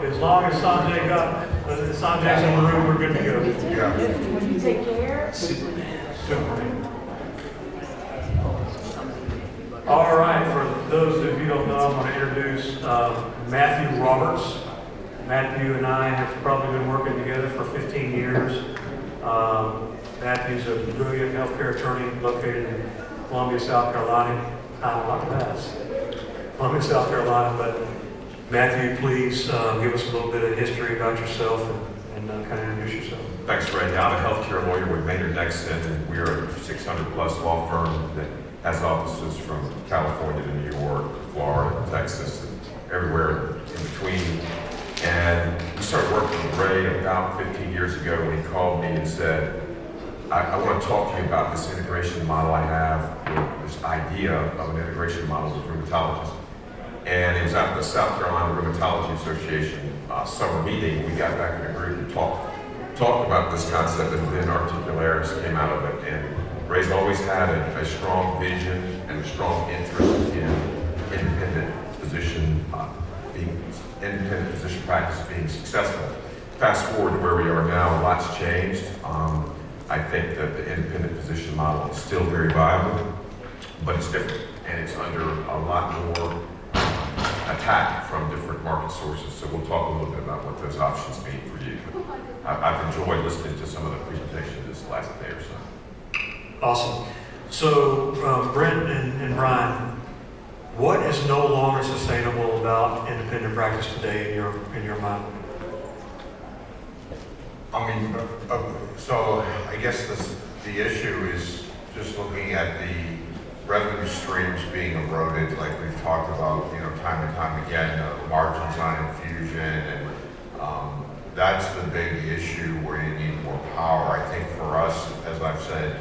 as long as Sanjay's in the room, we're good to go. Yeah. Take care. Superman. All right, for those of you who don't know, I'm going to introduce Matthew Roberts. Matthew and I have probably been working together for 15 years. Matthew's a brilliant healthcare attorney located in Columbia, South Carolina. I like that. Columbia, South Carolina. But Matthew, please give us a little bit of history about yourself and kind of introduce yourself. Thanks, Randy. I'm a healthcare lawyer with Maynard Nexsen, and we're a 600-plus law firm that has offices from California to New York, Florida, Texas, and everywhere in between. And we started working with Ray about 15 years ago when he called me and said, I want to talk to you about this integration model I have, this idea of an integration model with rheumatologists. And it was at the South Carolina Rheumatology Association summer meeting. We got back in a group and talked about this concept, and then Articularis came out of it. And Ray's always had a strong vision and a strong interest in independent physician practice being successful. Fast forward to where we are now, a lot's changed. I think that the independent physician model is still very viable, but it's different, and it's under a lot more attack from different market sources. So we'll talk a little bit about what those options mean for you. I've enjoyed listening to some of the presentation this last day or so. Awesome. So, Brent and Brian, what is no longer sustainable about independent practice today in your mind? I mean, so I guess the issue is just looking at the revenue streams being eroded, like we've talked about, time and time again, margins on infusion, and that's the big issue where you need more power. I think for us, as I've said,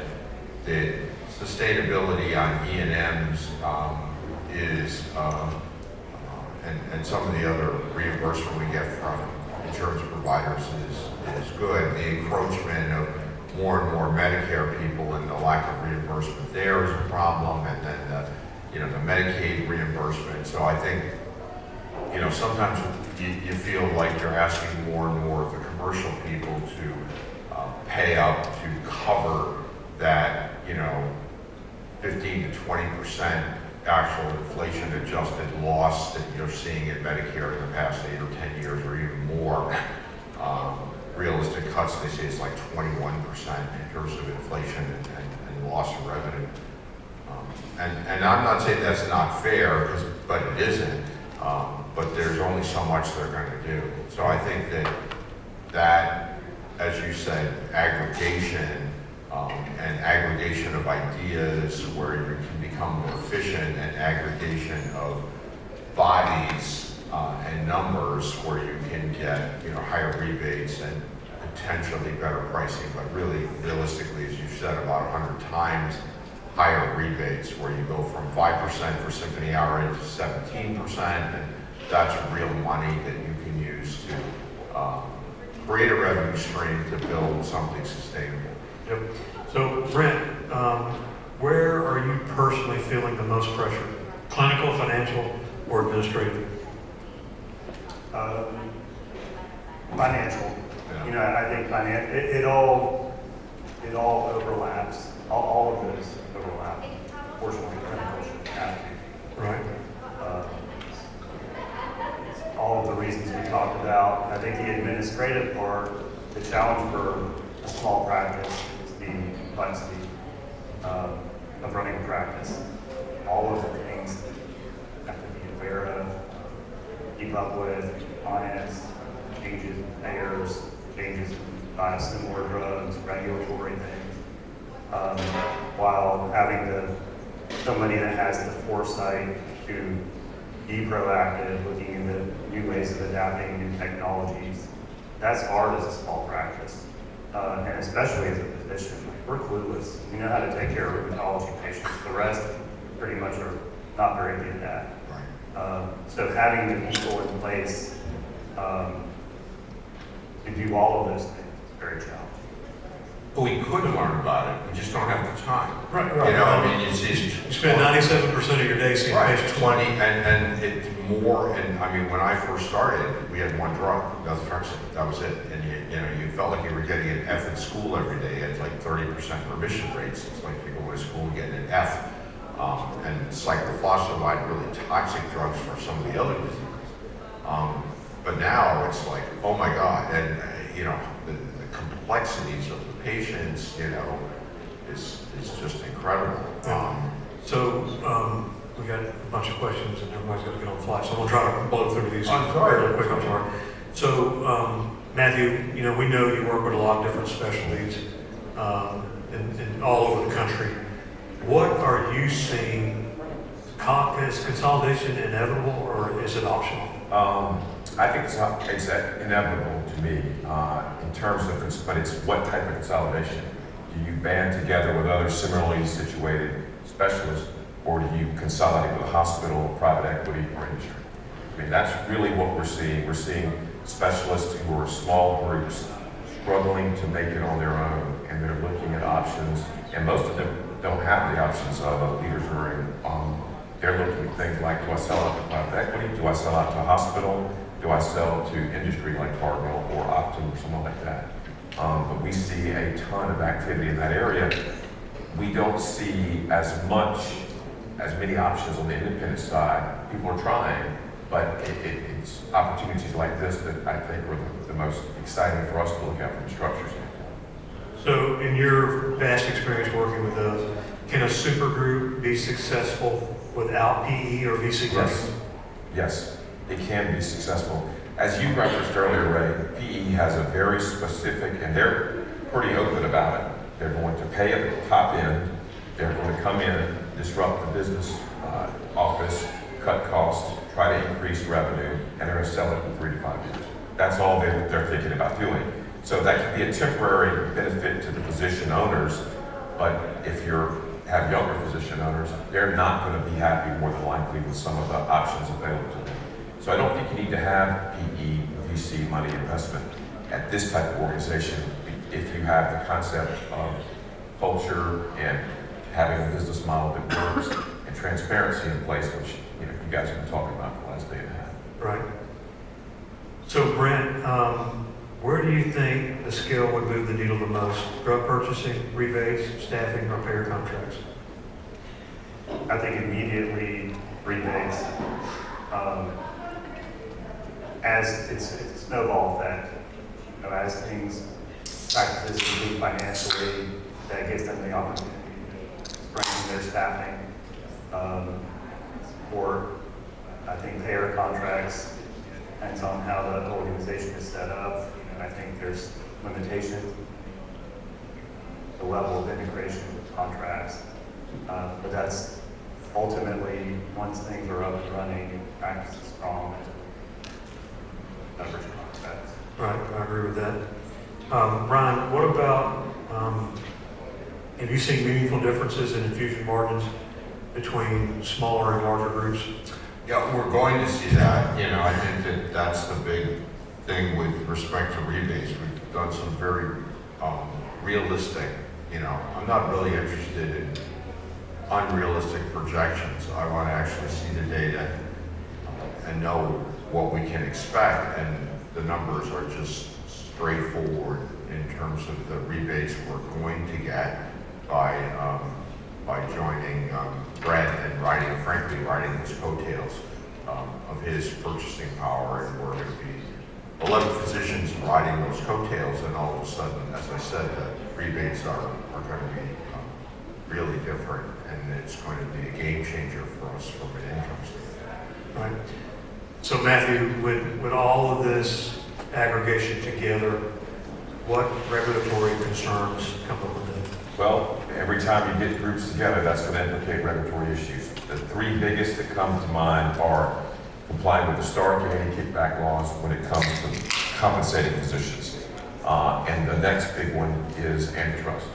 the sustainability on E&Ms is, and some of the other reimbursement we get from insurance providers is good. The encroachment of more and more Medicare people and the lack of reimbursement there is a problem, and then the Medicaid reimbursement. So I think sometimes you feel like you're asking more and more of the commercial people to pay up to cover that 15 to 20% actual inflation adjusted loss that you're seeing in Medicare in the past 8 or 10 years or even more. Realistic cuts, they say it's like 21% in terms of inflation and loss of revenue. And I'm not saying that's not fair, but it isn't. But there's only so much they're going to do. So I think that, as you said, aggregation and aggregation of ideas where you can become more efficient, and aggregation of bodies and numbers where you can get higher rebates and potentially better pricing, but really realistically, as you've said about 100 times, higher rebates where you go from 5% for Symphony Hour to 17%, and that's real money that you can use to create a revenue stream to build something sustainable. Yep. So, Brent, where are you personally feeling the most pressure? Clinical, financial, or administrative? Financial. Yeah. I think it all overlaps. All of those overlap. Fortunately, clinical should have to. Right. All of the reasons we talked about. I think the administrative part, the challenge for a small practice is the complexity of running a practice. All of the things that you have to be aware of, keep up with, compliance, changes in payers, changes in biosimilar drugs, regulatory things, while having somebody that has the foresight to be proactive, looking into new ways of adapting new technologies. That's hard as a small practice, and especially as a physician. We're clueless. We know how to take care of rheumatology patients. The rest pretty much are not very good at that. So having the people in place to do all of those things is very challenging. But we could learn about it. We just don't have the time. Right. I mean, it's You spend 97% of your day seeing right, patients. 20, and it's more, and I mean, when I first started, we had one drug, naltrexone, that was it. And you felt like you were getting an F in school every day. It had like 30% remission rates. It's like you go to school and getting an F. And cyclophosphamide, really toxic drugs for some of the other diseases. But now it's like, oh my God, and the complexities of the patients, is just incredible. We got a bunch of questions and everybody's got to get on the fly, so I'm gonna try to blow through these I'm sorry. fairly quick. I'm sorry. So, Matthew, we know you work with a lot of different specialties in all over the country. What are you seeing? Is consolidation inevitable or is it optional? I think it's inevitable to me in terms of, but it's what type of consolidation? Do you band together with other similarly situated specialists, or do you consolidate with a hospital, private equity, or industry? I mean, that's really what we're seeing. We're seeing specialists who are small groups struggling to make it on their own, and they're looking at options, and most of them don't have the options of a leader's room. They're looking at things like, do I sell out to private equity? Do I sell out to a hospital? Do I sell to industry like Cardinal or Optum or someone like that? But we see a ton of activity in that area. We don't see as many options on the independent side. People are trying, but it's opportunities like this that I think are the most exciting for us to look at from the structure standpoint. So in your vast experience working with those, can a supergroup be successful without PE or VC? Yes, it can be successful. As you referenced earlier, Ray, PE has a very specific, and they're pretty open about it. They're going to pay at the top end. They're going to come in, disrupt the business office, cut costs, try to increase revenue, and they're going to sell it in 3 to 5 years. That's all they're thinking about doing. So that can be a temporary benefit to the physician owners, but if you have younger physician owners, they're not going to be happy more than likely with some of the options available to them. So I don't think you need to have PE, VC money investment at this type of organization if you have the concept of culture and having a business model that works and transparency in place, which you guys have been talking about for the last day and a half. Right. So Brent, where do you think the scale would move the needle the most? Drug purchasing, rebates, staffing, or payer contracts? I think immediately rebates. As it's a snowball effect, as things practices improve financially, that gives them the opportunity to strengthen their staffing, support. I think payer contracts depends on how the organization is set up. I think there's limitations, the level of integration with contracts, but that's ultimately once things are up and running, practice is strong. Leverage contracts. Right, I agree with that. Ryan, what about, have you seen meaningful differences in infusion margins between smaller and larger groups? Yeah, we're going to see that. I think that's the big thing with respect to rebates. We've done some very realistic, I'm not really interested in unrealistic projections. I want to actually see the data and know what we can expect, and the numbers are just straightforward in terms of the rebates we're going to get by joining Brett and frankly riding his coattails of his purchasing power, and we're going to be 11 physicians riding those coattails, and all of a sudden, as I said, the rebates are going to be really different, and it's going to be a game changer for us from an income standpoint. Right. So Matthew, with all of this aggregation together, what regulatory concerns come up with it? Well, every time you get groups together, that's going to implicate regulatory issues. The 3 biggest that come to mind are complying with the Stark and anti-kickback laws when it comes to compensating physicians. And the next big one is antitrust.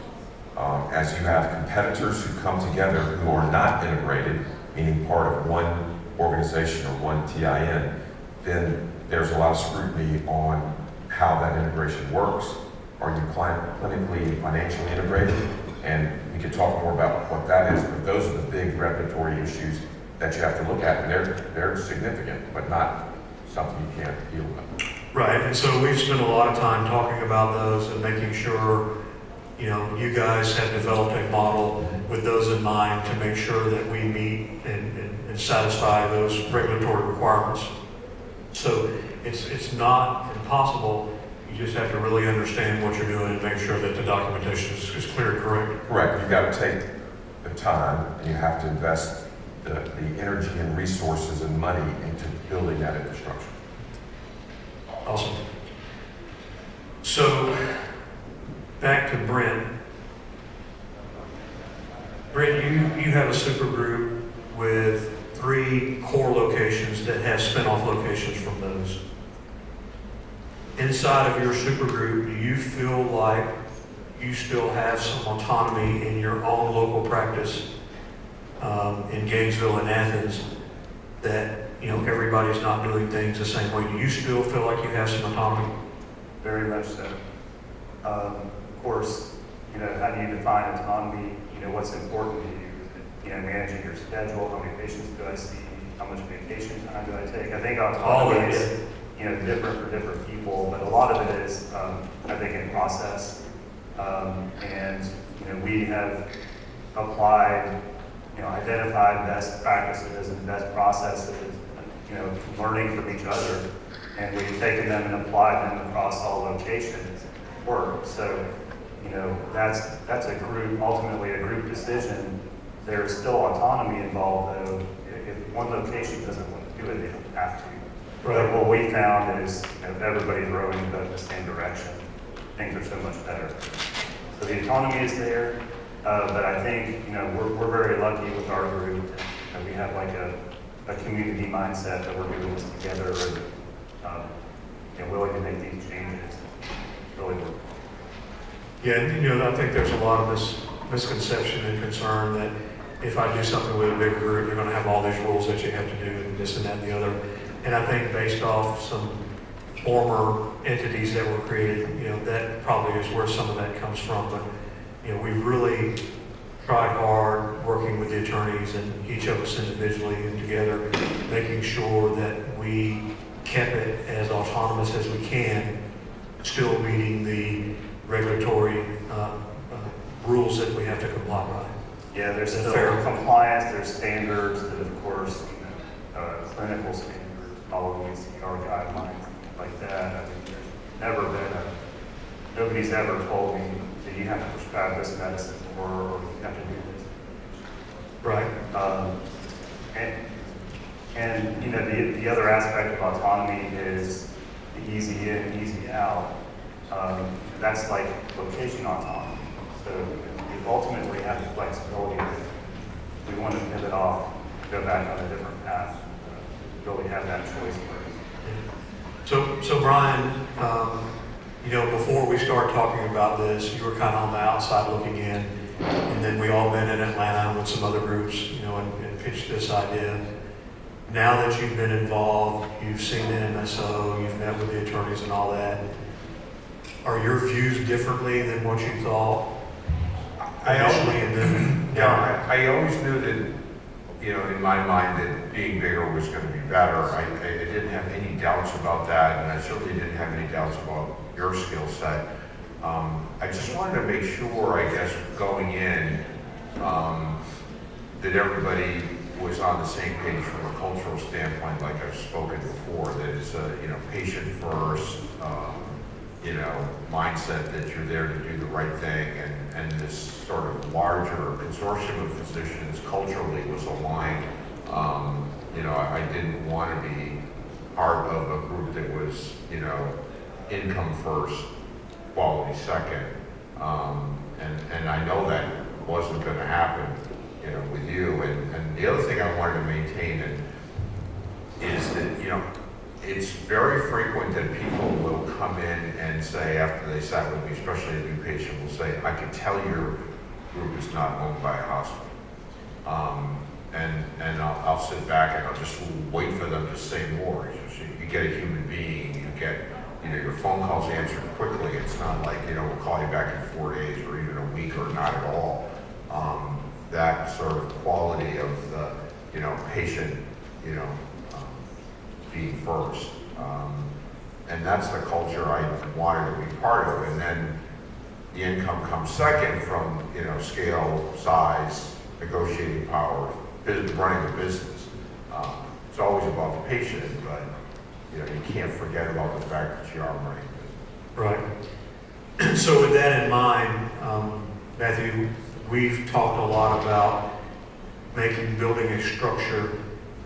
As you have competitors who come together who are not integrated, meaning part of one organization or one TIN, then there's a lot of scrutiny on how that integration works. Are you clinically and financially integrated? And we can talk more about what that is, but those are the big regulatory issues that you have to look at, and they're significant, but not something you can't deal with. Right, and so we've spent a lot of time talking about those and making sure, you know, you guys have developed a model with those in mind to make sure that we meet and satisfy those regulatory requirements. So it's not impossible, you just have to really understand what you're doing and make sure that the documentation is clear and correct. Correct, you've got to take the time, and you have to invest the energy and resources and money into building that infrastructure. Awesome. So, back to Brent. Brent, you have a super group with 3 core locations that have spin-off locations from those. Inside of your super group, do you feel like you still have some autonomy in your own local practice in Gainesville and Athens that, you know, everybody's not doing things the same way? Do you still feel like you have some autonomy? Very much so. Of course, you know, how do you define autonomy? You know, what's important to you? You know, managing your schedule, how many patients do I see? How much vacation time do I take? I think autonomy is, you know, different for different people, but a lot of it is, I think, in process. And, you know, we have applied, you know, identified best practices and best processes, you know, learning from each other, and we've taken them and applied them across all locations work. So, you know, that's a group, ultimately a group decision. There's still autonomy involved, though. If one location doesn't want to do it, they don't have to. But what we found is, you know, if everybody's rowing in the same direction, things are so much better. So the autonomy is there, but I think, you know, we're very lucky with our group. And we have like a community mindset that we're doing this together and willing to make these changes. It's really working. Yeah, and, you know, I think there's a lot of misconception and concern that if I do something with a bigger group, you're going to have all these rules that you have to do and this and that and the other. And I think based off some former entities that were created, you know, that probably is where some of that comes from. But, you know, we've really tried hard working with the attorneys and each of us individually and together, making sure that we kept it as autonomous as we can, still meeting the regulatory rules that we have to comply by. Yeah, there's Is that still fair? compliance, there's standards that, of course, clinical standards, following CR guidelines, like that. I mean, there's never been nobody's ever told me that you have to prescribe this medicine or you have to do this. Right. And you know, the other aspect of autonomy is the easy in, easy out. That's like location autonomy. So we ultimately have the flexibility that we want to pivot off, go back on a different path, really have that choice for us. So Brian, you know, before we start talking about this, you were kind of on the outside looking in, and then we all met in Atlanta with some other groups, you know, and pitched this idea. Now that you've been involved, you've seen the MSO, you've met with the attorneys and all that, are your views differently than what you thought initially? And then, Yeah, I always knew that, you know, in my mind that being bigger was going to be better. I didn't have any doubts about that, and I certainly didn't have any doubts about your skill set. I just wanted to make sure, I guess, going in, that everybody was on the same page from a cultural standpoint, like I've spoken before, that it's a, you know, patient first, you know, mindset that you're there to do the right thing, and this sort of larger consortium of physicians culturally was aligned. You know, I didn't want to be part of a group that was, you know, income first, quality second. And I know that wasn't going to happen, you know, with you. And the other thing I wanted to maintain is that, you know, it's very frequent that people will come in and say, after they sat with me, especially a new patient, will say, I can tell your group is not owned by a hospital. And I'll sit back and I'll just wait for them to say more. You get a human being, you get, you know, your phone calls answered quickly. It's not like, you know, we'll call you back in 4 days or even a week or not at all. That sort of quality of the, patient, being first. And that's the culture I wanted to be part of. And then the income comes second from, scale, size, negotiating power, running a business. It's always about the patient, but, you can't forget about the fact that you are running a business. Right. So with that in mind, Matthew, we've talked a lot about building a structure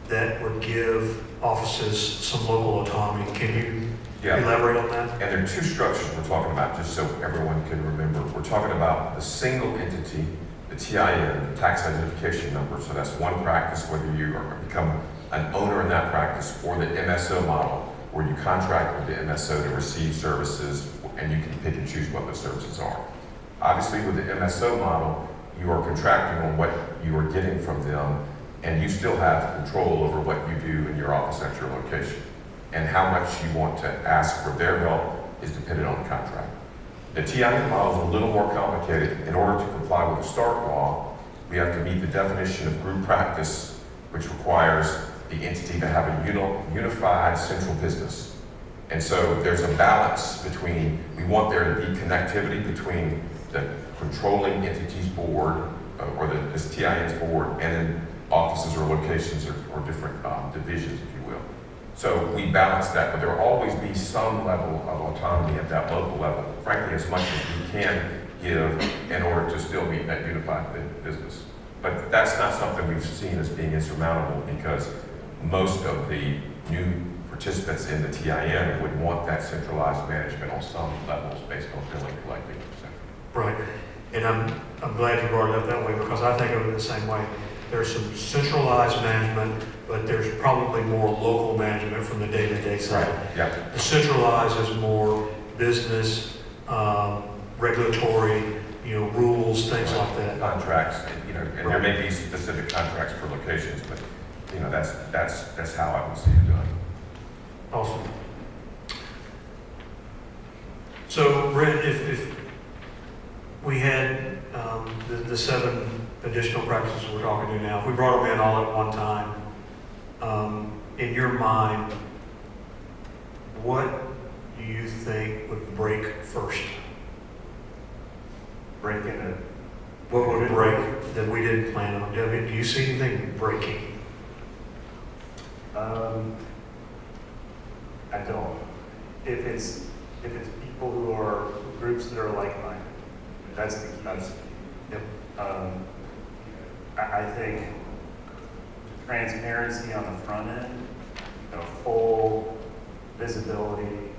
that would give offices some local autonomy. Can you elaborate on that? And there are two structures we're talking about, just so everyone can remember. We're talking about the single entity, the TIN, the tax identification number. So that's one practice, whether you become an owner in that practice, or the MSO model, where you contract with the MSO to receive services, and you can pick and choose what those services are. Obviously, with the MSO model, you are contracting on what you are getting from them, and you still have control over what you do in your office at your location. And how much you want to ask for their help is dependent on the contract. The TIN model is a little more complicated. In order to comply with the Stark law, we have to meet the definition of group practice, which requires the entity to have a unified central business. And so there's a balance between, we want there to be connectivity between the controlling entities board, or this TIN's board, and then offices or locations or different divisions, if you will. So we balance that, but there will always be some level of autonomy at that local level, frankly, as much as we can give in order to still meet that unified business. But that's not something we've seen as being insurmountable, because most of the new participants in the TIN would want that centralized management on some levels based on billing, collecting, etc. Right. And I'm glad you brought it up that way, because I think of it the same way. There's some centralized management, but there's probably more local management from the day-to-day side. Right. Yeah. The centralized is more business, regulatory, rules, things like that. Contracts, and there may be specific contracts for locations, but that's how I would see it done. Awesome. So, Brent, if we had the 7 additional practices we're talking to now, if we brought them in all at one time, in your mind, what do you think would break first? Break into, What would break that we didn't plan on? Do you see anything breaking? I don't. If it's people who are groups that are like-minded, that's the key. Yep. I think transparency on the front end, full visibility.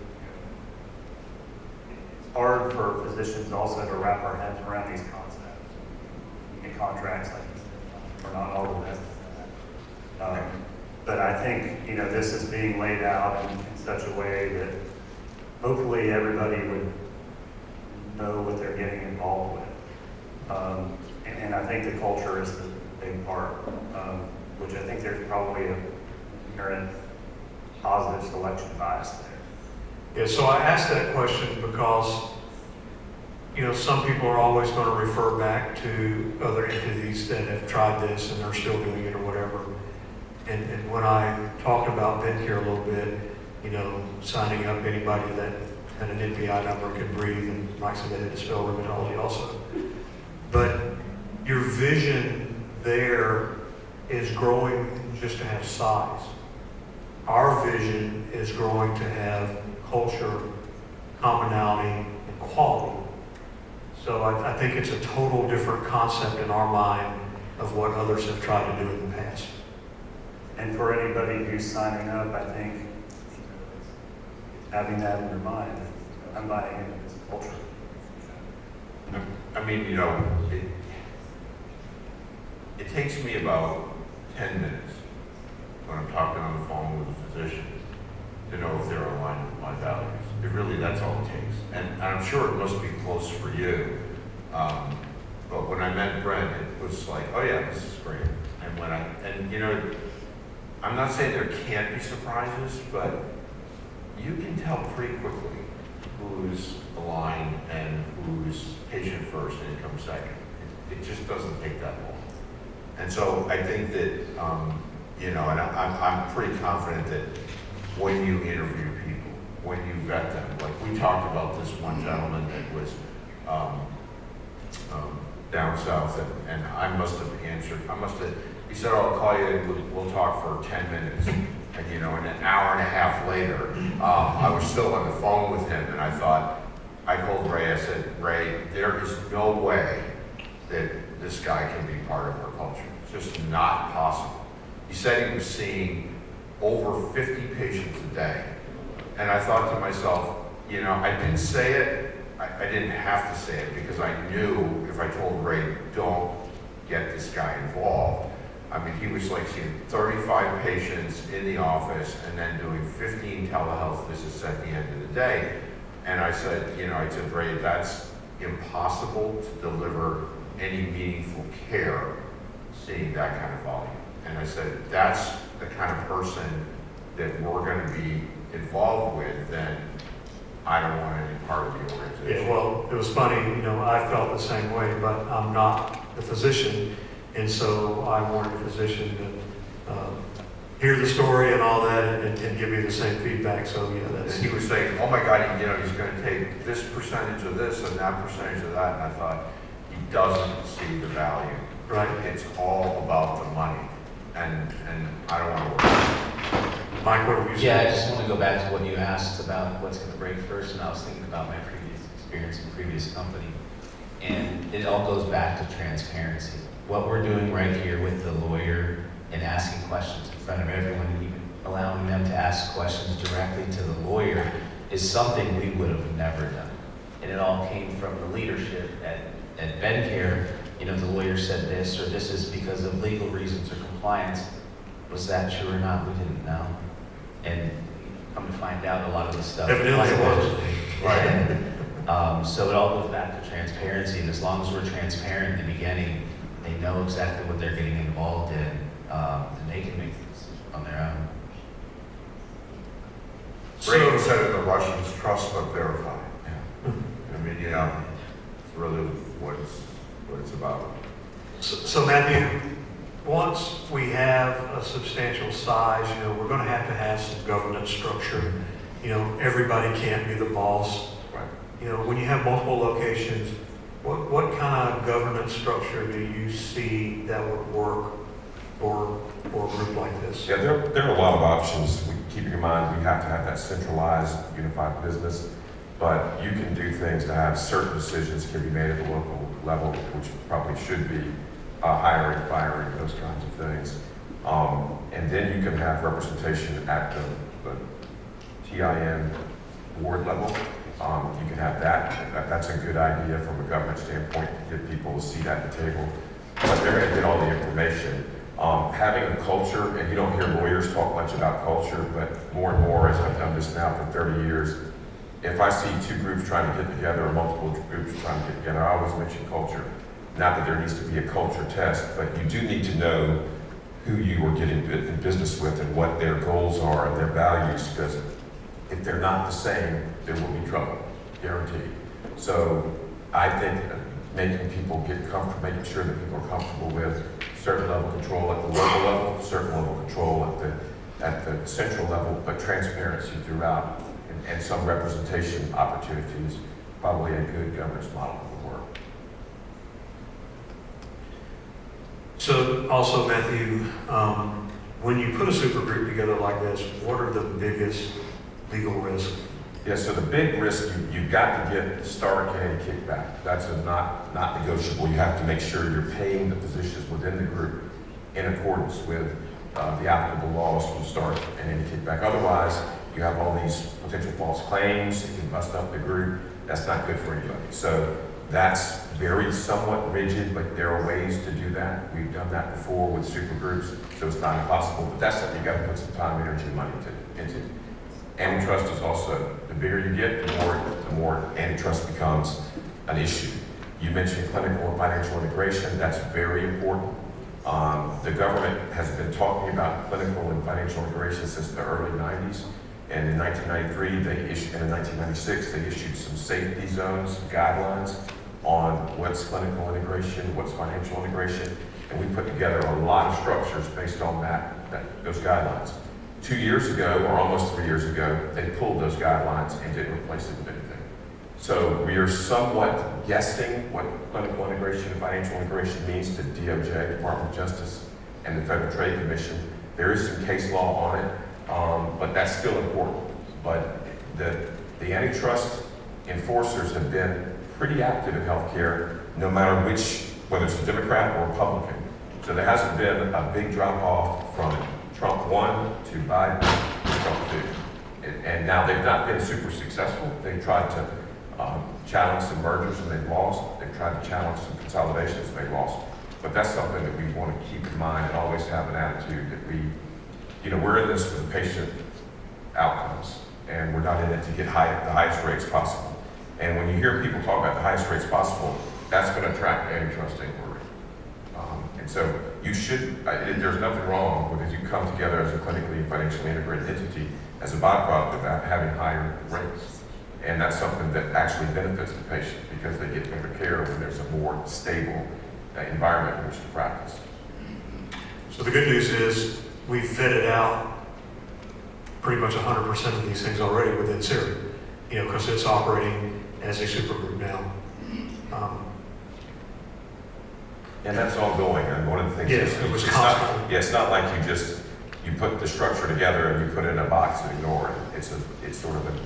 It's hard for physicians also to wrap our heads around these concepts. In contracts, like you said, we're not all the best at that. But I think, this is being laid out in such a way that hopefully everybody would know what they're getting involved with. And I think the culture is the big part, which I think there's probably an inherent positive selection bias there. Yeah, so I asked that question because, some people are always going to refer back to other entities that have tried this and are still doing it or whatever. And when I talked about BenCare a little bit, signing up anybody that had an NPI number could breathe, and Mike said they had to spell rheumatology also. But your vision there is growing just to have size. Our vision is growing to have culture, commonality, and quality. So I think it's a total different concept in our mind of what others have tried to do in the past. And for anybody who's signing up, I think having that in your mind, I'm buying into this culture. I mean, it takes me about 10 minutes when I'm talking on the phone with a physician to know if they're aligned with my values. That's all it takes. And I'm sure it must be close for you. But when I met Brent, it was like, oh yeah, this is great. And I'm not saying there can't be surprises, but you can tell pretty quickly who's aligned and who's patient first and income second. It just doesn't take that long. And so I think that, you know, and I'm pretty confident that when you interview people, when you vet them, like we talked about this one gentleman that was down south, and I must have answered, he said, oh, I'll call you and we'll talk for 10 minutes. And, you know, and an hour and a half later, I was still on the phone with him, and I thought, I told Ray, I said, Ray, there is no way that this guy can be part of our culture. It's just not possible. He said he was seeing over 50 patients a day. And I thought to myself, you know, I didn't say it, I didn't have to say it, because I knew if I told Ray, don't get this guy involved. I mean, he was like seeing 35 patients in the office and then doing 15 telehealth visits at the end of the day. And I said, you know, I said, Ray, that's impossible to deliver any meaningful care seeing that kind of volume. And I said, if that's the kind of person that we're going to be involved with, then I don't want any part of the organization. Yeah, well, it was funny, you know, I felt the same way, but I'm not the physician, and so I wanted a physician to hear the story and all that and give me the same feedback, so yeah, that's... And he was saying, oh my God, you know, he's going to take this percentage of this and that percentage of that, and I thought, he doesn't see the value. Right. It's all about the money, and I don't want to work. Mike, what have you said? Yeah, I just want to go back to what you asked about what's going to break first, and I was thinking about my previous experience in previous company, and it all goes back to transparency. What we're doing right here with the lawyer and asking questions in front of everyone, and even allowing them to ask questions directly to the lawyer, is something we would have never done. And it all came from the leadership at BenCare. You know, the lawyer said this, or this is because of legal reasons or compliance. Was that true or not? We didn't know. And come to find out, a lot of the stuff. Evidently it was. Right. So it all goes back to transparency, and as long as we're transparent in the beginning, they know exactly what they're getting involved in, and they can make this on their own. Reagan said it, the Russians trust but verify. Yeah. I mean, you know, it's really what it's about. So Matthew, once we have a substantial size, you know, we're going to have some governance structure. You know, everybody can't be the boss. Right. You know, when you have multiple locations, what kind of governance structure do you see that would work for a group like this? Yeah, there are a lot of options. Keeping in mind, we have to have that centralized, unified business, but you can do things to have certain decisions can be made at the local level, which probably should be hiring, firing, those kinds of things. And then you can have representation at the TIN board level. You can have that. That's a good idea from a government standpoint to get people a seat at the table. But they're going to get all the information. Having a culture, and you don't hear lawyers talk much about culture, but more and more, as I've done this now for 30 years, if I see two groups trying to get together or multiple groups trying to get together, I always mention culture. Not that there needs to be a culture test, but you do need to know who you are getting in business with and what their goals are and their values, because if they're not the same, there will be trouble, guaranteed. So I think making people get comfortable, making sure that people are comfortable with certain level of control at the local level, certain level of control at the central level, but transparency throughout and some representation opportunities, probably a good governance model would work. So also, Matthew, when you put a super group together like this, what are the biggest legal risks? Yeah, so the big risk, you've got to get Star K kickback. That's not negotiable. You have to make sure you're paying the physicians within the group in accordance with the applicable laws from Star and any kickback. Otherwise, you have all these potential false claims. It can bust up the group. That's not good for anybody. So that's very somewhat rigid, but there are ways to do that. We've done that before with super groups, so it's not impossible. But that's something you got to put some time, energy, and money into. Antitrust is also, the bigger you get, the more antitrust becomes an issue. You mentioned clinical and financial integration. That's very important. The government has been talking about clinical and financial integration since the early 90s. And in 1993, and in 1996, they issued some safety zones, guidelines on what's clinical integration, what's financial integration. And we put together a lot of structures based on those guidelines. 2 years ago, or almost 3 years ago, they pulled those guidelines and didn't replace it with anything. So we are somewhat guessing what clinical integration and financial integration means to DOJ, Department of Justice, and the Federal Trade Commission. There is some case law on it, but that's still important. But the antitrust enforcers have been pretty active in healthcare, no matter whether it's a Democrat or Republican. So there hasn't been a big drop off from Trump 1 to Biden to Trump 2. And now they've not been super successful. They've tried to challenge some mergers and they've lost. They've tried to challenge some consolidations and they've lost. But that's something that we want to keep in mind and always have an attitude that we're in this for the patient outcomes, and we're not in it to get the highest rates possible. And when you hear people talk about the highest rates possible, that's going to attract antitrust inquiry. And so you should, there's nothing wrong with if you come together as a clinically and financially integrated entity as a byproduct of that having higher rates. And that's something that actually benefits the patient because they get better care when there's a more stable environment in which to practice. So the good news is we've vetted out pretty much 100% of these things already within Siri, because it's operating as a supergroup now. And that's ongoing, and one of the things Yes, is, it was it's not, constant. it's not like you put the structure together and you put it in a box and ignore it. It's sort of an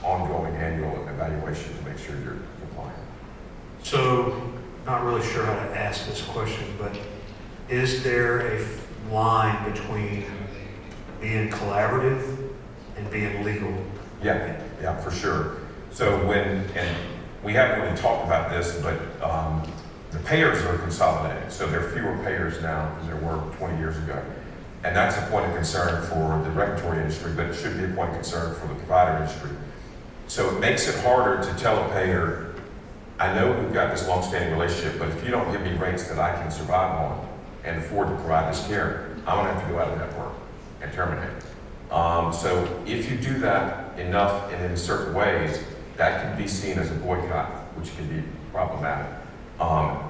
ongoing annual evaluation to make sure you're compliant. So, not really sure how to ask this question, but is there a line between being collaborative and being legal? Yeah, for sure. So and we haven't really talked about this, but the payers are consolidating. So there are fewer payers now than there were 20 years ago. And that's a point of concern for the regulatory industry, but it should be a point of concern for the provider industry. So it makes it harder to tell a payer, I know we've got this long-standing relationship, but if you don't give me rates that I can survive on and afford to provide this care, I'm gonna have to go out of network and terminate. So if you do that enough and in certain ways, that can be seen as a boycott, which can be problematic.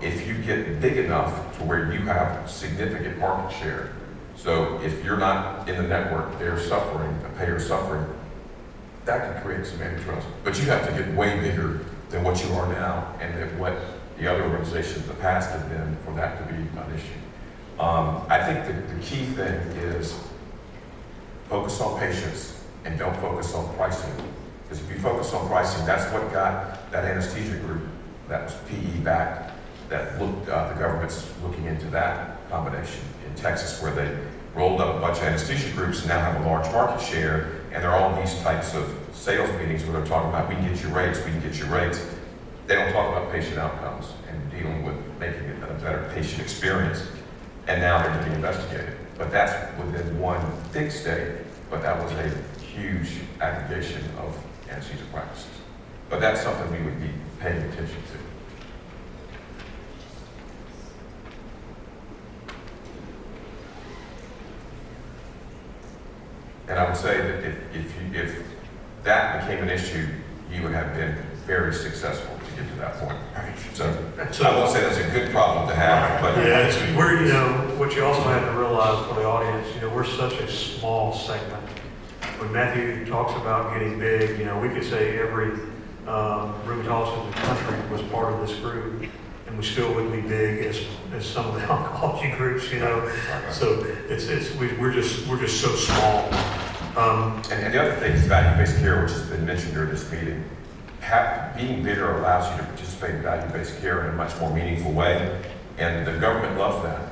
If you get big enough to where you have significant market share, so if you're not in the network, they're suffering, the payer's suffering, that can create some antitrust. But you have to get way bigger than what you are now and than what the other organizations in the past have been for that to be an issue. I think the key thing is focus on patients and don't focus on pricing. Because if you focus on pricing, that's what got that anesthesia group that was PE backed, that looked, the government's looking into that combination in Texas where they rolled up a bunch of anesthesia groups and now have a large market share. And there are all these types of sales meetings where they're talking about, we can get you rates, we can get you rates. They don't talk about patient outcomes and dealing with making it a better patient experience. And now they're getting investigated. But that's within one big state, but that was a huge aggregation of anesthesia practices. But that's something we would be paying attention to. And I would say that if that became an issue, you would have been very successful to get to that point. So I won't say that's a good problem to have, but Yeah, what you also have to realize for the audience, we're such a small segment. When Matthew talks about getting big, we could say every rheumatologist in the country was part of this group, and we still wouldn't be big as some of the oncology groups, So we're just so small. And the other thing is value-based care, which has been mentioned during this meeting. Being bigger allows you to participate in value-based care in a much more meaningful way, and the government loves that.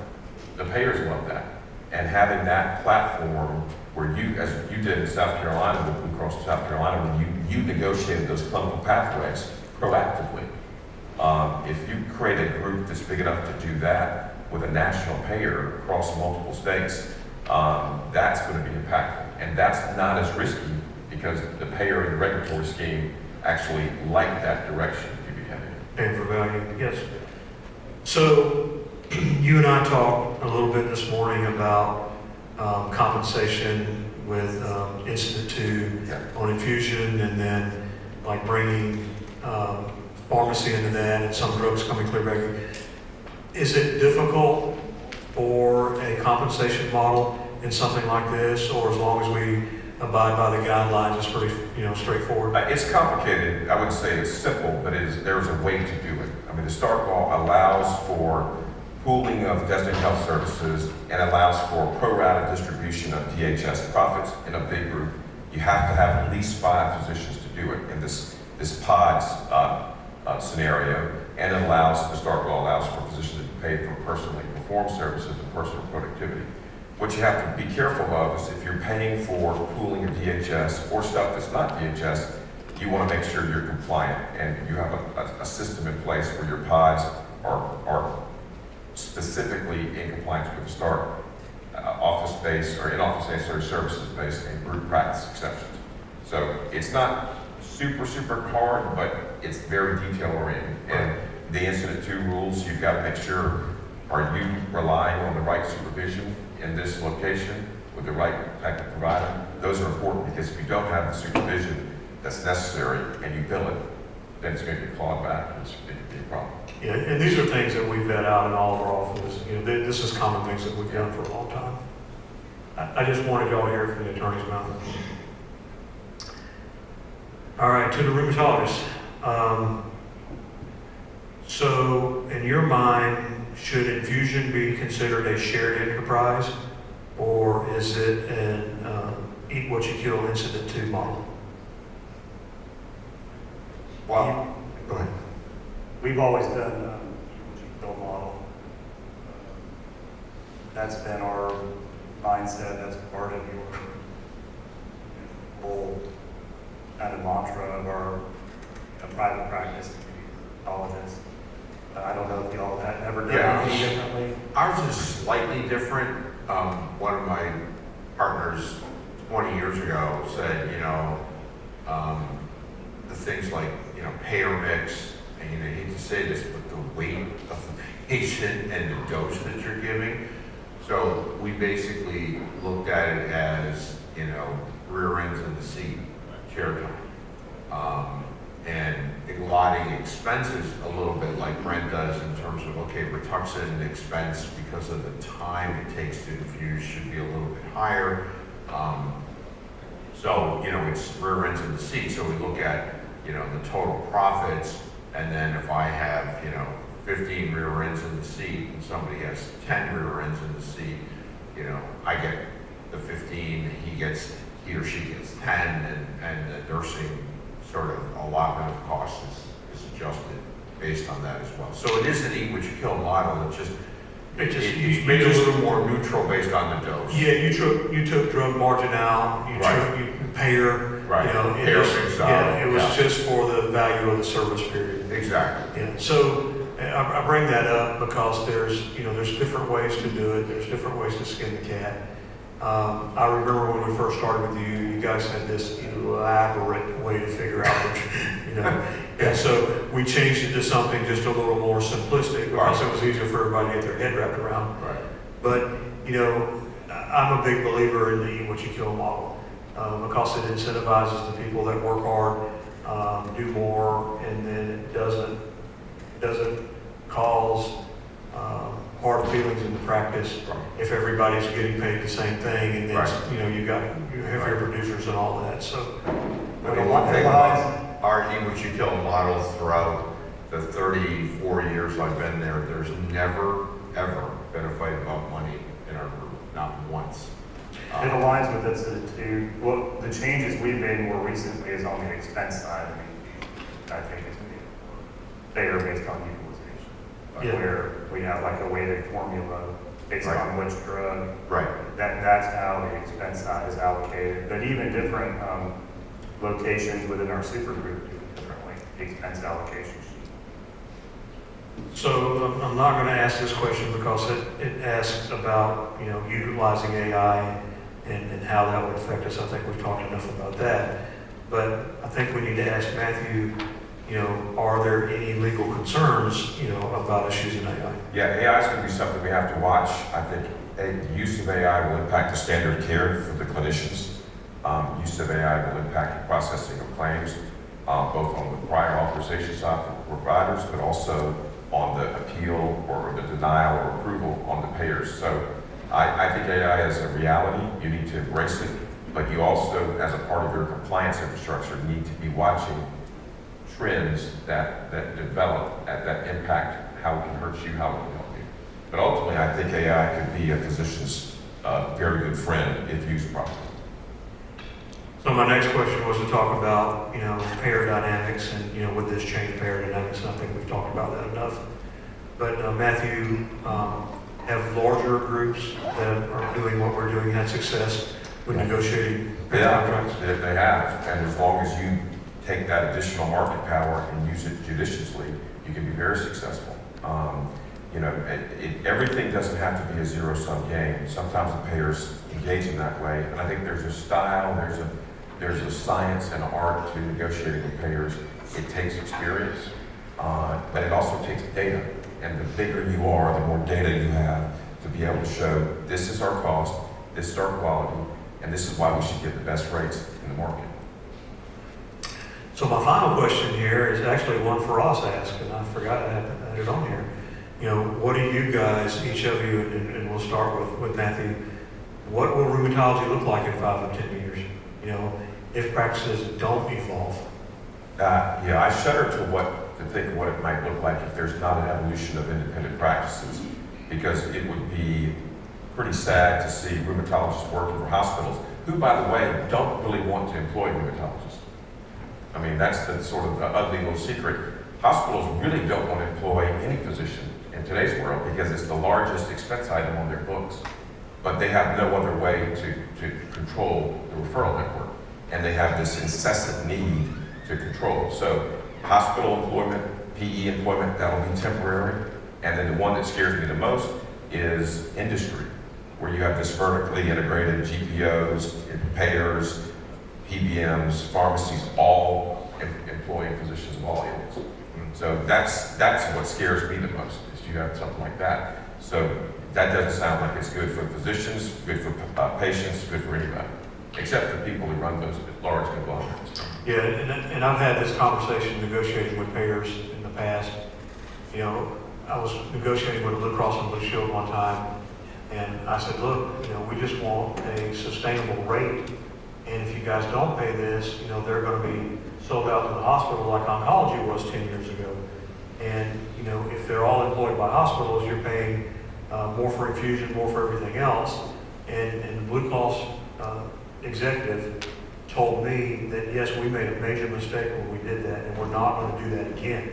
The payers love that. And having that platform where you, as you did in South Carolina, with Blue Cross of South Carolina, when you negotiated those clinical pathways proactively. If you create a group that's big enough to do that with a national payer across multiple states, that's going to be impactful. And that's not as risky because the payer and the regulatory scheme actually like that direction you'd be headed in. And for value, yes. So you and I talked a little bit this morning about compensation with Institute on infusion, and then like bringing pharmacy into that and some drugs coming clear back. Is it difficult for a compensation model in something like this, or as long as we abide by the guidelines, it's pretty, straightforward? It's complicated. I wouldn't say it's simple, but there's a way to do it. I mean, the START law allows for pooling of designated health services and allows for pro rata distribution of DHS profits in a big group. You have to have at least 5 physicians to do it in this PODS scenario, and it allows, the START law allows for physicians to be paid for personally performed services and personal productivity. What you have to be careful of is if you're paying for pooling of DHS or stuff that's not DHS, you want to make sure you're compliant and you have a system in place where your PODs are specifically in compliance with the START office-based or in-office ancillary services-based and group practice exceptions. So it's not super hard, but it's very detail-oriented. And the Incident 2 rules, you've got to make sure, are you relying on the right supervision in this location with the right type of provider? Those are important because if you don't have the supervision that's necessary and you bill it, then it's going to be clawed back and it's going to be a problem. Yeah, and these are things that we vet out in all of our offices. This is common things that we've done for a long time. I just wanted y'all to hear it from the attorney's mouth. All right, to the rheumatologist. So, in your mind, should infusion be considered a shared enterprise, or is it an eat what you kill Incident 2 model? Well, go ahead. We've always done bill model. That's been our mindset. That's part of your whole kind of mantra of our private practice colleges. I don't know if y'all have ever done anything differently. Ours is slightly different. One of my partners 20 years ago said, the things like, payer mix, and I hate to say this, but the weight of the patient and the dose that you're giving. So we basically looked at it as, rear ends in the seat, chair time. And allotting expenses a little bit like Brent does in terms of, okay, Rituxan expense because of the time it takes to infuse should be a little bit higher. So, it's rear ends in the seat. So we look at, the total profits, and then if I have, 15 rear ends in the seat and somebody has 10 rear ends in the seat, I get the 15, he or she gets 10, and the nursing sort of allotment of costs is adjusted based on that as well. So it is an eat what you kill model. It's You made it a just- little more neutral based on the dose. Yeah, you took drug margin out, you payer, Right. It was just for the value of the service period. Exactly. Yeah, so I bring that up because there's different ways to do it. There's different ways to skin the cat. I remember when we first started with you guys had this elaborate way to figure out, and so we changed it to something just a little more simplistic because it was easier for everybody to get their head wrapped around. Right. But, I'm a big believer in the eat what you kill model because it incentivizes the people that work hard, do more, and then it doesn't cause hard feelings in the practice if everybody's getting paid the same thing, and then you have your producers and all that. So, But the one thing about our eat what you kill model throughout the 34 years I've been there, there's never, ever been a fight about money in our group, not once. It aligns with Incident 2. Well, the changes we've made more recently is on the expense side. I think it's fair based on utilization. Where we have like a weighted formula based on which drug. Right. That's how the expense side is allocated. But even different locations within our super group do it differently, the expense allocation sheet. So I'm not going to ask this question because it asks about, utilizing AI and how that would affect us. I think we've talked enough about that. But I think we need to ask Matthew, are there any legal concerns, about us using AI? Yeah, AI is going to be something we have to watch. I think the use of AI will impact the standard of care for the clinicians. Use of AI will impact the processing of claims, both on the prior authorization side for providers, but also on the appeal or the denial or approval on the payers. So I think AI is a reality. You need to embrace it, but you also, as a part of your compliance infrastructure, need to be watching trends that develop, that impact how it can hurt you, how it can help you. But ultimately, I think AI could be a physician's very good friend if used properly. So my next question was to talk about, payer dynamics and, would this change payer dynamics? And I think we've talked about that enough. But Matthew, have larger groups that are doing what we're doing had success with negotiating payer contracts? They have, and as long as you take that additional market power and use it judiciously, you can be very successful. Everything doesn't have to be a zero-sum game. Sometimes the payers engage in that way, and I think there's a style, there's a science and art to negotiating with payers. It takes experience, but it also takes data. And the bigger you are, the more data you have to be able to show this is our cost, this is our quality, and this is why we should get the best rates in the market. So my final question here is actually one for us to ask, and I forgot I had it on here. What do you guys, each of you, and we'll start with Matthew, what will rheumatology look like in 5 or 10 years? If practices don't evolve? I shudder to think what it might look like if there's not an evolution of independent practices, because it would be pretty sad to see rheumatologists working for hospitals who, by the way, don't really want to employ rheumatologists. I mean, that's the sort of the ugly little secret. Hospitals really don't want to employ any physician in today's world because it's the largest expense item on their books. But they have no other way to control the referral network. And they have this incessant need to control. So hospital employment, PE employment, that'll be temporary. And then the one that scares me the most is industry, where you have this vertically integrated GPOs, payers, PBMs, pharmacies, all employing physicians of all ills. So that's what scares me the most, is you have something like that. So that doesn't sound like it's good for physicians, good for patients, good for anybody, except for people who run those large conglomerates. Yeah, and I've had this conversation negotiating with payers in the past. I was negotiating with Blue Cross and Blue Shield one time, and I said, look, we just want a sustainable rate, and if you guys don't pay this, they're going to be sold out to the hospital like oncology was 10 years ago. And, if they're all employed by hospitals, you're paying more for infusion, more for everything else. And the Blue Cross executive told me that, yes, we made a major mistake when we did that, and we're not going to do that again.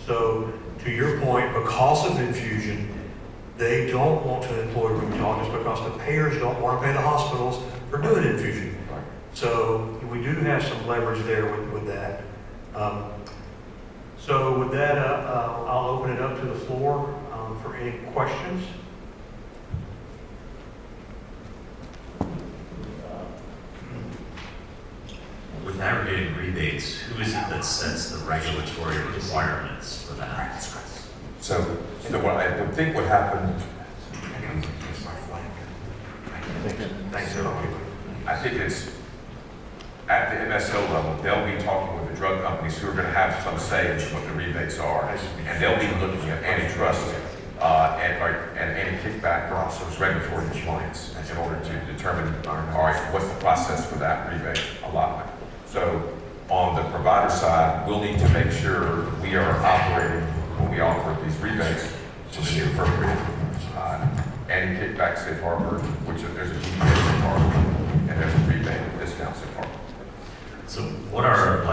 So, to your point, because of infusion, they don't want to employ rheumatologists because the payers don't want to pay the hospitals for doing infusion. So we do have some leverage there with that. So with that, I'll open it up to the floor for any questions. With aggregating rebates, who is it that sets the regulatory requirements for that? So what I would think would happen, I think it's at the MSO level, they'll be talking with the drug companies who are going to have some say in what the rebates are, and they'll be looking at antitrust and anti-kickback process, regulatory compliance, in order to determine, all right, what's the process for that rebate allotment. So on the provider side, we'll need to make sure we are operating when we offer these rebates to the appropriate anti-kickback safe harbor, which there's a GPA safe harbor, and there's a rebate discount safe harbor. So what are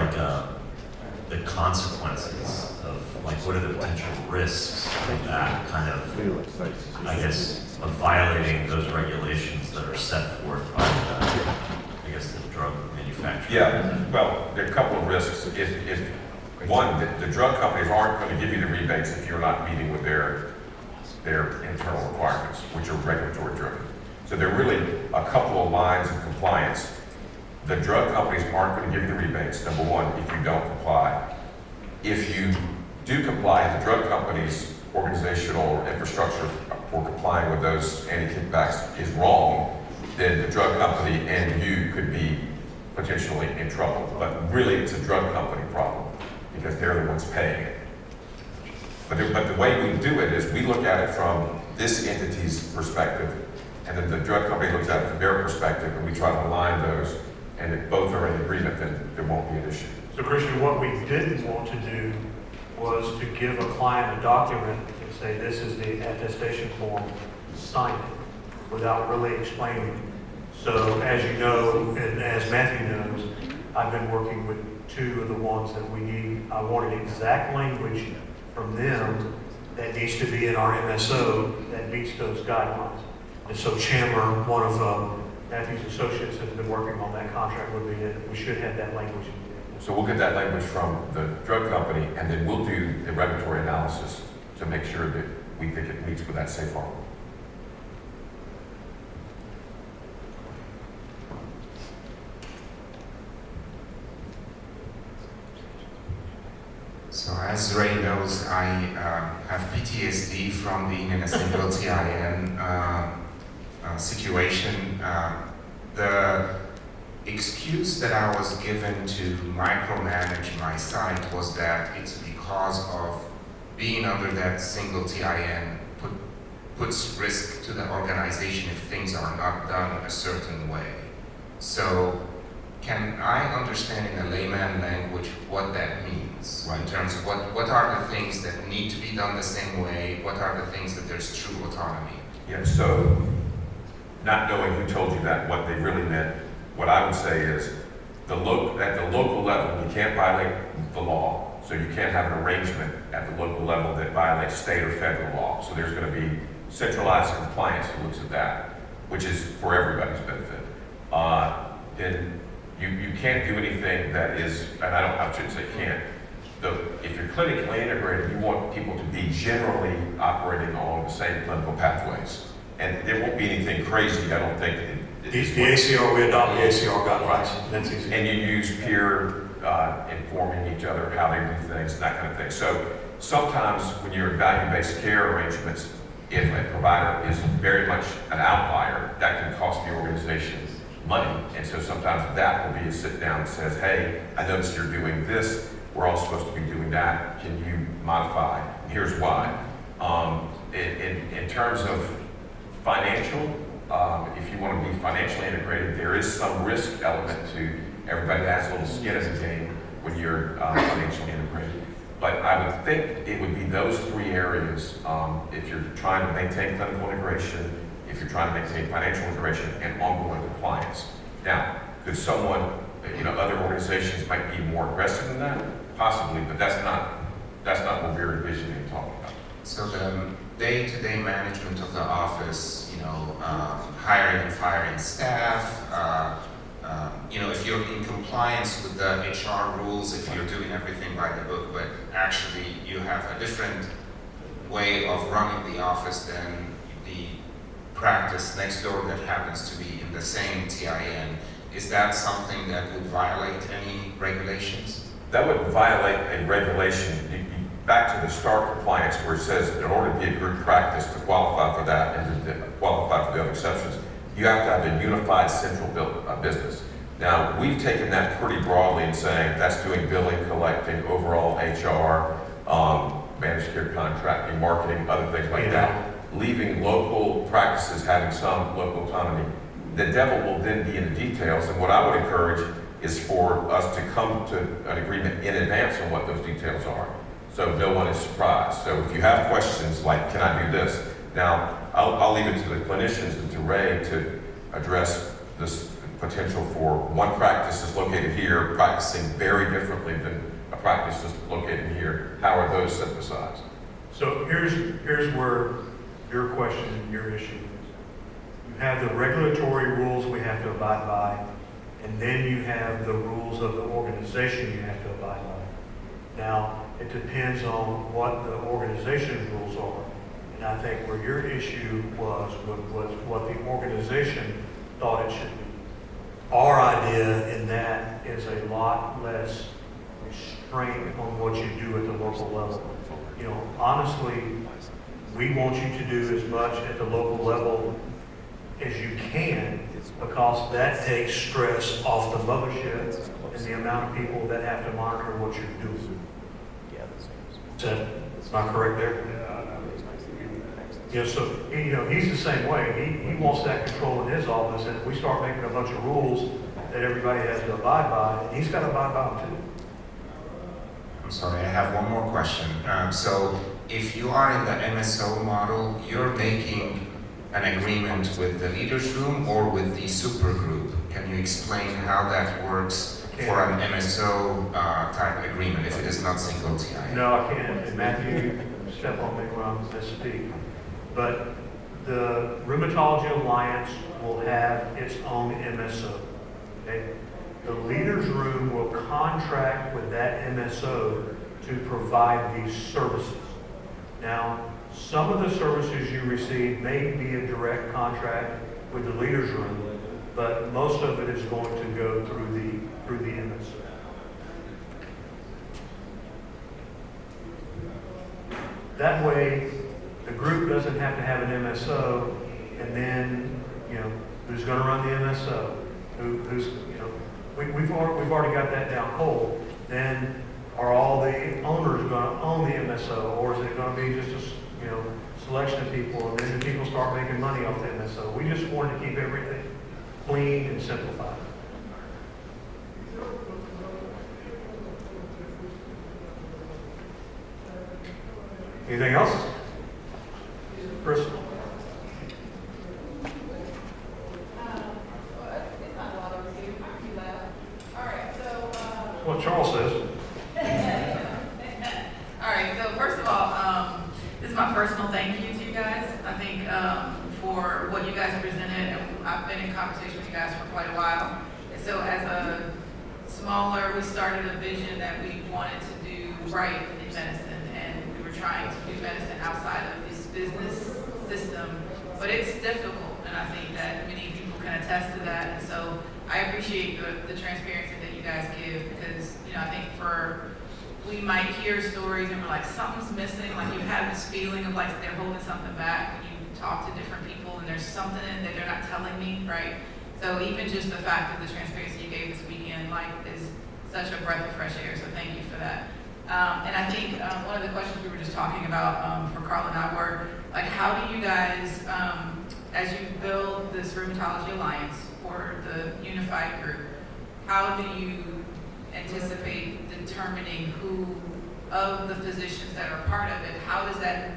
the consequences of, what are the potential risks of that kind of, I guess, of violating those regulations that are set forth by the drug manufacturer? Yeah, well, there are a couple of risks. If one, the drug companies aren't going to give you the rebates if you're not meeting with their internal requirements, which are regulatory driven. So there are really a couple of lines of compliance. The drug companies aren't going to give you the rebates, number one, if you don't comply. If you do comply, the drug company's organizational infrastructure for complying with those anti-kickbacks is wrong, then the drug company and you could be potentially in trouble. But really, it's a drug company problem because they're the ones paying it. But the way we do it is we look at it from this entity's perspective, and then the drug company looks at it from their perspective, and we try to align those, and if both are in agreement, then there won't be an issue. So Christian, what we didn't want to do was to give a client a document and say, this is the attestation form, sign it, without really explaining. So as you know, and as Matthew knows, I've been working with two of the ones that we need. I wanted exact language from them that needs to be in our MSO that meets those guidelines. And so Chandler, one of Matthew's associates, has been working on that contract with me, and we should have that language. So we'll get that language from the drug company, and then we'll do the regulatory analysis to make sure that we think it meets with that safe harbor. So as Ray knows, I have PTSD from being in a single TIN situation. The excuse that I was given to micromanage my site was that it's because of being under that single TIN puts risk to the organization if things are not done a certain way. So can I understand in a layman language what that means? Right. In terms of what are the things that need to be done the same way? What are the things that there's true autonomy? Yeah, so not knowing who told you that, what they really meant, what I would say is at the local level, you can't violate the law. So you can't have an arrangement at the local level that violates state or federal law. So there's going to be centralized compliance that looks at that, which is for everybody's benefit. And you can't do anything that is, and I shouldn't say can't, if you're clinically integrated, you want people to be generally operating along the same clinical pathways. And there won't be anything crazy, I don't think. The ACR, we adopt the ACR guidelines. That's easy. And you use peer informing each other how they do things, and that kind of thing. So sometimes when you're in value-based care arrangements, if a provider is very much an outlier, that can cost the organization money. And so sometimes that will be a sit down that says, hey, I noticed you're doing this. We're all supposed to be doing that. Can you modify? Here's why. In terms of financial, if you want to be financially integrated, there is some risk element to everybody that has a little skin in the game when you're financially integrated. But I would think it would be those three areas if you're trying to maintain clinical integration, if you're trying to maintain financial integration and ongoing compliance. Now, could someone, other organizations might be more aggressive than that? Possibly, but that's not what we're envisioning and talking about. So the day-to-day management of the office, hiring and firing staff, if you're in compliance with the HR rules, if you're doing everything by the book, but actually you have a different way of running the office than the practice next door that happens to be in the same TIN, is that something that would violate any regulations? That would violate a regulation. Back to the STAR compliance where it says in order to be a group practice to qualify for that and to qualify for the other exceptions, you have to have a unified central business. Now, we've taken that pretty broadly and saying that's doing billing, collecting, overall HR, managed care contracting, marketing, other things like that, leaving local practices having some local autonomy. The devil will then be in the details, and what I would encourage is for us to come to an agreement in advance on what those details are, so no one is surprised. So if you have questions like, can I do this? Now, I'll leave it to the clinicians and to Ray to address this potential for one practice that's located here practicing very differently than a practice that's located here. How are those synthesized? So here's where your question and your issue is. You have the regulatory rules we have to abide by, and then you have the rules of the organization you have to abide by. Now, it depends on what the organization's rules are. And I think where your issue was what the organization thought it should be. Our idea in that is a lot less restraint on what you do at the local level. Honestly, we want you to do as much at the local level as you can, because that takes stress off the mothership and the amount of people that have to monitor what you're doing. Am I correct there? Yeah, so, he's the same way. He wants that control in his office, and if we start making a bunch of rules that everybody has to abide by, he's got to abide by them too. I'm sorry, I have one more question. So if you are in the MSO model, you're making an agreement with the leaders room or with the supergroup. Can you explain how that works for an MSO type agreement if it is not single TI? No, I can't. And Matthew, step on me when I'm misspeak. But the Rheumatology Alliance will have its own MSO. Okay? The leaders room will contract with that MSO to provide these services. Now, some of the services you receive may be a direct contract with the leaders room, but most of it is going to go through the MSO. That way, the group doesn't have to have an MSO, and then, who's going to run the MSO? We've already got that down cold. Then, are all the owners going to own the MSO, or is it going to be just a selection of people, and then the people start making money off the MSO? We just wanted to keep everything clean and simplified. Anything else? Chris? It's not a lot of review. You laugh. All right, so. That's what Charles says. All right, so first of all, this is my personal thank you to you guys. I think for what you guys presented, and I've been in conversation with you guys for quite a while. And so as a smaller, we started a vision that we wanted to do right in medicine, and we were trying to do medicine outside of this business system, but it's difficult, and I think that many people can attest to that. And so I appreciate the transparency that you guys give, because I think we might hear stories and we're like, something's missing, like you have this feeling of like they're holding something back when you talk to different people and there's something in that they're not telling me, right? So even just the fact of the transparency you gave this weekend, like, is such a breath of fresh air, so thank you for that. And I think one of the questions we were just talking about for Carl and I were, like, how do you guys, as you build this Rheumatology Alliance or the unified group, how do you anticipate determining who of the physicians that are part of it, how does that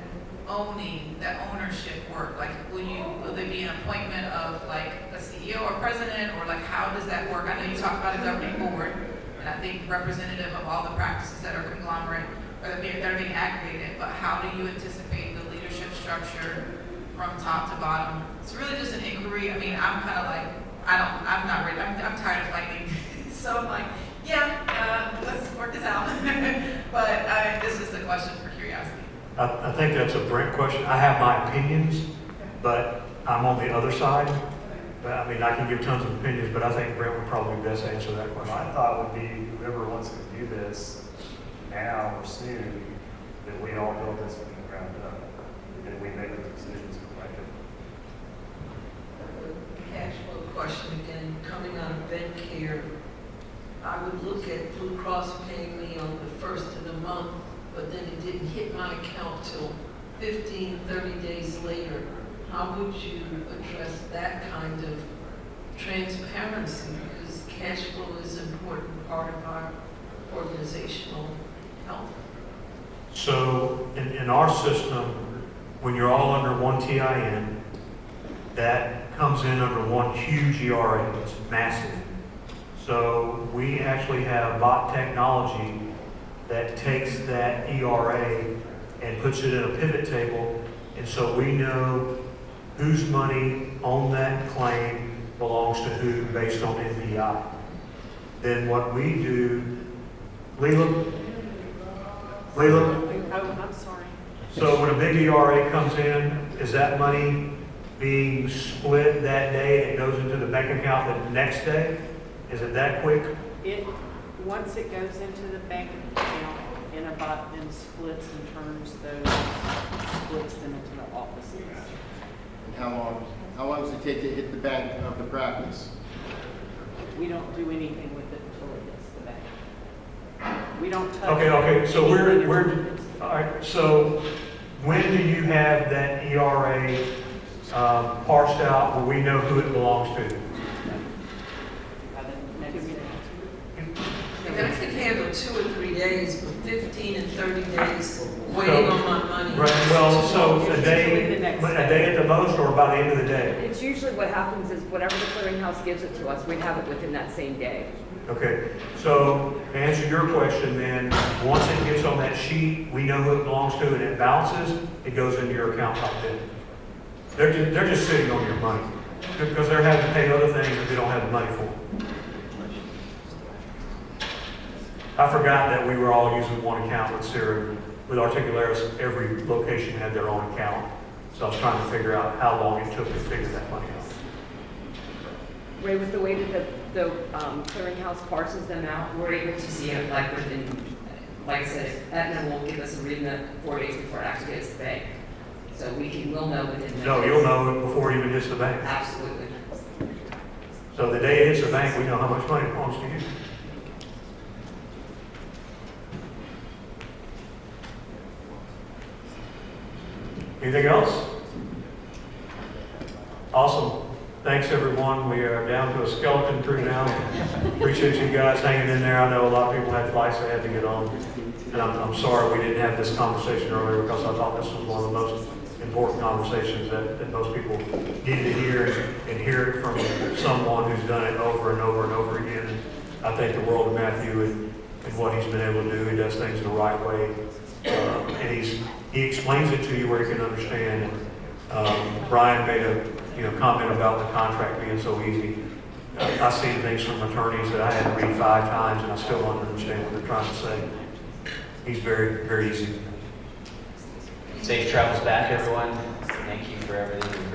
ownership work? Like, will there be an appointment of like a CEO or president, or like how does that work? I know you talked about a governing board, and I think representative of all the practices that are conglomerate or that are being aggregated, but how do you anticipate the leadership structure from top to bottom? It's really just an inquiry. I mean, I'm kind of like, I'm not ready. I'm tired of fighting. So I'm like, let's work this out. But this is a question for curiosity. I think that's a Brent question. I have my opinions, but I'm on the other side. But I mean, I can give tons of opinions, but I think Brent would probably best answer that question. My thought would be whoever wants to do this now or soon, that we all build this from the ground up, and we make the decisions collectively. Cash flow question again, coming out of Medicare, I would look at Blue Cross paying me on the first of the month, but then it didn't hit my account till 15, 30 days later. How would you address that kind of transparency? Because cash flow is an important part of our organizational health. So in our system, when you're all under one TIN, that comes in under one huge ERA. It's massive. So we actually have bot technology that takes that ERA and puts it in a pivot table, and so we know whose money on that claim belongs to who based on NPI. Then what we do, Leela? Oh, I'm sorry. So when a big ERA comes in, is that money being split that day and it goes into the bank account the next day? Is it that quick? Once it goes into the bank account, and a bot then splits and turns splits them into the offices. And how long does it take to hit the bank of the practice? We don't do anything with it until it hits the bank. We don't touch. Okay, so anything we're, that's- all right, so when do you have that ERA parsed out where we know who it belongs to? By the next meeting. I can handle 2 or 3 days, but 15 and 30 days waiting on my money. Right, well, so a Usually day, the next a day at the most, or by the end of the day? It's usually what happens is whatever the clearinghouse gives it to us, we have it within that same day. Okay, so to answer your question then, once it gets on that sheet, we know who it belongs to and it bounces, it goes into your account like that. They're just sitting on your money because they're having to pay other things that they don't have the money for. I forgot that we were all using one account with Sarah. With Articularis, every location had their own account. So I was trying to figure out how long it took to figure that money out. Ray, with the way that the clearinghouse parses them out, We're able to see it like within, like I said, if Aetna will give us a remit 4 days before it actually hits the bank. So we'll know within the. No, you'll know it before it even hits the bank. Absolutely. So the day it hits the bank, we know how much money belongs to you. Anything else? Awesome. Thanks, everyone. We are down to a skeleton crew now. Appreciate you guys hanging in there. I know a lot of people had flights they had to get on. And I'm sorry we didn't have this conversation earlier because I thought this was one of the most important conversations that most people needed to hear and hear it from someone who's done it over and over and over again. And I thank the world of Matthew and what he's been able to do. He does things the right way. And he explains it to you where you can understand. And Brian made a comment about the contract being so easy. I've seen things from attorneys that I had to read 5 times and I still don't understand what they're trying to say. He's very, very easy. Safe travels back, everyone. Thank you for everything.